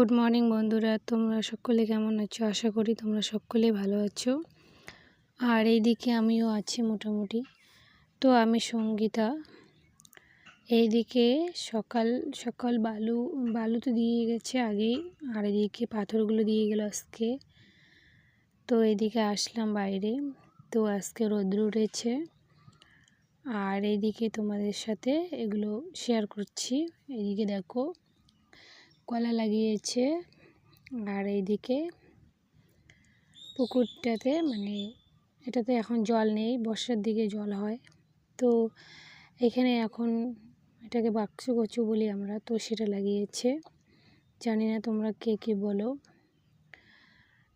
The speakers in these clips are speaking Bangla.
গুড মর্নিং বন্ধুরা, তোমরা সকলে কেমন আছো? আশা করি তোমরা সকলে ভালো আছো। আর এইদিকে আমিও আছি মোটামুটি। তো আমি সঙ্গীতা। এইদিকে সকাল সকাল বালু তো দিয়ে গেছে আগেই, আর এদিকে পাথরগুলো দিয়ে গেল আজকে। তো এইদিকে আসলাম বাইরে। তো আজকে রোদ্র উঠেছে, আর এইদিকে তোমাদের সাথে এগুলো শেয়ার করছি। এইদিকে দেখো কলা লাগিয়েছে, আর এইদিকে পুকুরটাতে এটাতে এখন জল নেই, বর্ষার দিকে জল হয়। তো এখানে এখন এটাকে বাক্স কচু বলি আমরা, তো সেটা লাগিয়েছে। জানি না তোমরা কে কী বলো।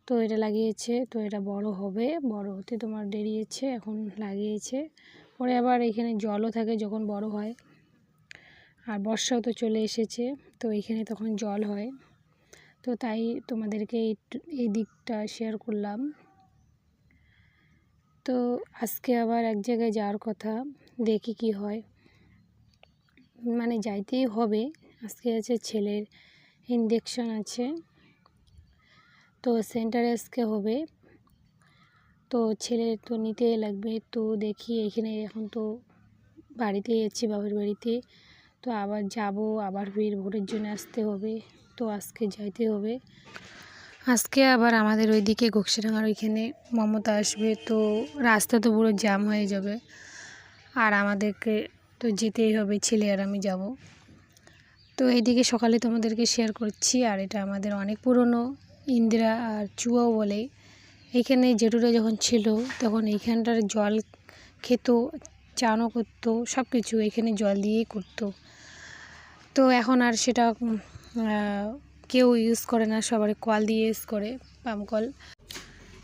তো এটা লাগিয়েছে, তো এটা বড় হবে, বড় হতে তোমার দেরি আছে, এখন লাগিয়েছে। পরে আবার এখানে জলও থাকে যখন বড় হয়, আর বর্ষাও তো চলে এসেছে, তো এখানে তখন জল হয়। তো তাই তোমাদেরকে এই দিকটা শেয়ার করলাম। তো আজকে আবার এক জায়গায় যাওয়ার কথা, দেখি কি হয়। যাইতেই হবে। আজকে আছে ছেলের ইঞ্জেকশন আছে, তো সেন্টারে আজকে হবে। তো ছেলের তো নিতে লাগবে। তো দেখি এখানে এখন তো বাড়িতেই আছি, বাবার বাড়িতে। তো আবার যাব, আবার ভোরের জন্য আসতে হবে। তো আজকে যাইতে হবে। আজকে আবার আমাদের ওইদিকে ঘোকসাডাঙ্গার ওইখানে মমতা আসবে, তো রাস্তা তো পুরো জ্যাম হয়ে যাবে, আর আমাদেরকে তো যেতেই হবে, ছেলে আর আমি যাব। তো এইদিকে সকালে তোমাদেরকে শেয়ার করছি। আর এটা আমাদের অনেক পুরনো ইন্দিরা আর চুয়াও বলে। এইখানে জেঠুরা যখন ছিল তখন এইখানটার জল খেত, চানও করতো, সব কিছু এখানে জল দিয়েই করতো। তো এখন আর সেটা কেউ ইউজ করে না, সবার কল দিয়ে ইউজ করে, পাম্প কল।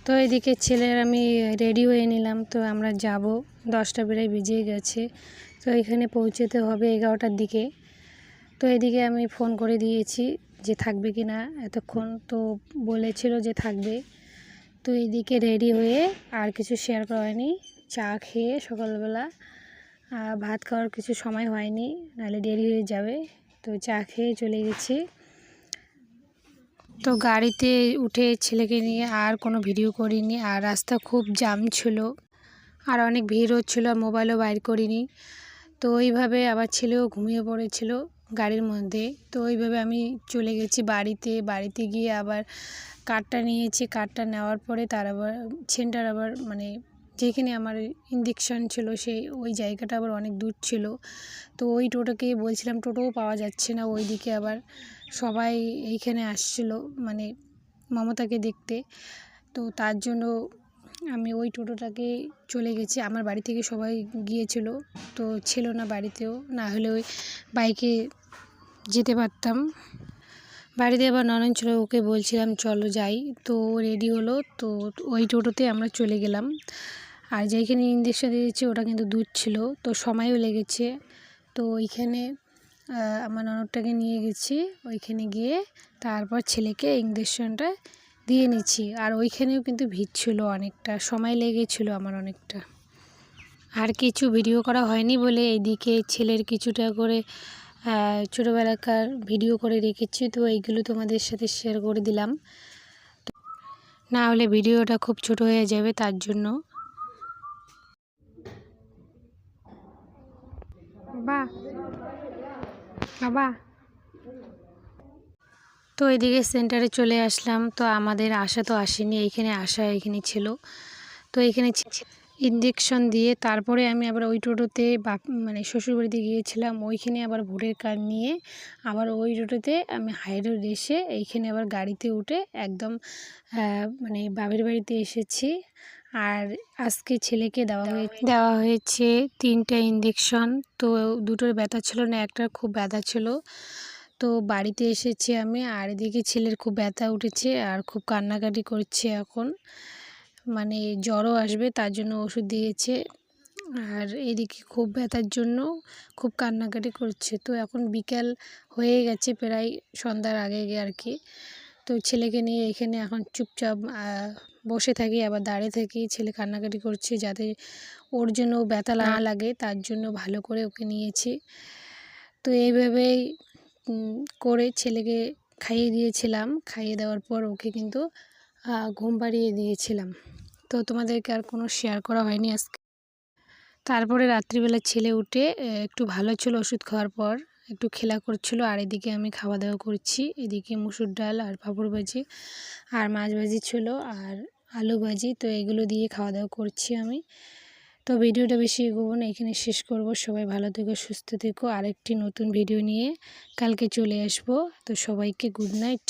তো এদিকে ছেলের আমি রেডি হয়ে নিলাম। তো আমরা যাব, 10টা প্রায় বেজে গেছে। তো এখানে পৌঁছতে হবে 11টার দিকে। তো এদিকে আমি ফোন করে দিয়েছি যে থাকবে কি না এতক্ষণ, তো বলেছিল যে থাকবে। তো এইদিকে রেডি হয়ে আর কিছু শেয়ার করা হয়নি, চা খেয়ে সকালবেলা, ভাত খাওয়ার কিছু সময় হয়নি, নাহলে দেরি হয়ে যাবে। তো চা খেয়ে চলে গেছি। তো গাড়িতে উঠে ছেলেকে নিয়ে আর কোনো ভিডিও করিনি। আর রাস্তা খুব জ্যাম ছিল, আর অনেক ভিড়ও ছিল, মোবাইলও বাইর করিনি। তো ওইভাবে আবার ছেলেও ঘুমিয়ে পড়েছিল গাড়ির মধ্যে। তো ওইভাবে আমি চলে গেছি বাড়িতে গিয়ে আবার কার্ডটা নিয়েছি। কার্ডটা নেওয়ার পরে তার আবার সেন্টার আবার যেখানে আমার ইঞ্জেকশন ছিল ওই জায়গাটা আবার অনেক দূর ছিল। তো ওই টোটোকে বলছিলাম, টোটোও পাওয়া যাচ্ছে না। ওইদিকে আবার সবাই এইখানে আসছিল মমতাকে দেখতে। তো তার জন্য আমি ওই টোটোটাকে চলে গেছি। আমার বাড়ি থেকে সবাই গিয়েছিল, তো ছিল না বাড়িতেও, না হলে ওই বাইকে যেতে পারতাম। বাড়িতে আবার ননদ ছিল, ওকে বলছিলাম চলো যাই। তো রেডি হলো, তো ওই টোটোতে আমরা চলে গেলাম। আর যেখানে ইঞ্জেকশন দিয়েছি ওটা কিন্তু দূর ছিল, তো সময়ও লেগেছে। তো ওইখানে আমার ননদটাকে নিয়ে গেছি, ওইখানে গিয়ে তারপর ছেলেকে ইঞ্জেকশনটা দিয়ে নিচ্ছি। আর ওইখানেও কিন্তু ভিড় ছিল, অনেকটা সময় লেগেছিল আমার অনেকটা। আর কিছু ভিডিও করা হয়নি বলে এইদিকে ছেলের কিছুটা করে ছোটোবেলাকার ভিডিও করে রেখেছি। তো এইগুলো তোমাদের সাথে শেয়ার করে দিলাম, না হলে ভিডিওটা খুব ছোট হয়ে যাবে, তার জন্য। বাবা তো এদিকে সেন্টারে চলে আসলাম। তো আমাদের আশা তো আসেনি, এইখানে ছিল। তো এইখানে ইঞ্জেকশন দিয়ে তারপরে আমি আবার ওই টোটোতে শ্বশুরবাড়িতে গিয়েছিলাম। ওইখানে আবার ভোরের কাজ নিয়ে আবার ওই টোটোতে আমি হাই রোড এসে এইখানে আবার গাড়িতে উঠে একদম বাপের বাড়িতে এসেছি। আর আজকে ছেলেকে দেওয়া হয়েছে 3টা ইঞ্জেকশন। তো দুটোর ব্যথা ছিল না, একটার খুব ব্যথা ছিল। তো বাড়িতে এসেছি আমি, আর এদিকে ছেলের খুব ব্যথা উঠেছে আর খুব কান্নাকাটি করছে এখন, জ্বরও আসবে তার জন্য ওষুধ দিয়েছে। আর এদিকে খুব ব্যথার জন্য খুব কান্নাকাটি করছে। তো এখন বিকেল হয়ে গেছে, প্রায় সন্ধ্যার আগে আর কি। তো ছেলেকে নিয়ে এখানে এখন চুপচাপ বসে থাকি, আবার দাঁড়িয়ে থাকি। ছেলে কান্নাকাটি করছে, যাতে ওর জন্য ব্যথা না লাগে তার জন্য ভালো করে ওকে নিয়েছি। তো এইভাবেই করে ছেলেকে খাইয়ে দিয়েছিলাম, খাইয়ে দেওয়ার পর ওকে কিন্তু ঘুম পাড়িয়ে দিয়েছিলাম। তো তোমাদেরকে আর কোনো শেয়ার করা হয়নি আজকে। তারপরে রাত্রিবেলা ছেলে উঠে একটু ভালো ছিল ওষুধ খাওয়ার পর, একটু খেলা করছিল, আর এদিকে আমি খাওয়া দাওয়া করছি। এদিকে মুসুর ডাল আর পাঁপড় ভাজি আর মাছ ভাজি ছিল আর আলু ভাজি, তো এগুলো দিয়ে খাওয়া দাওয়া করছি আমি। তো ভিডিওটা বেশি এগোবো না, এখানে শেষ করব। সবাই ভালো থেকো, সুস্থ থেকো। আরেকটি নতুন ভিডিও নিয়ে কালকে চলে আসবো। তো সবাইকে গুড নাইট।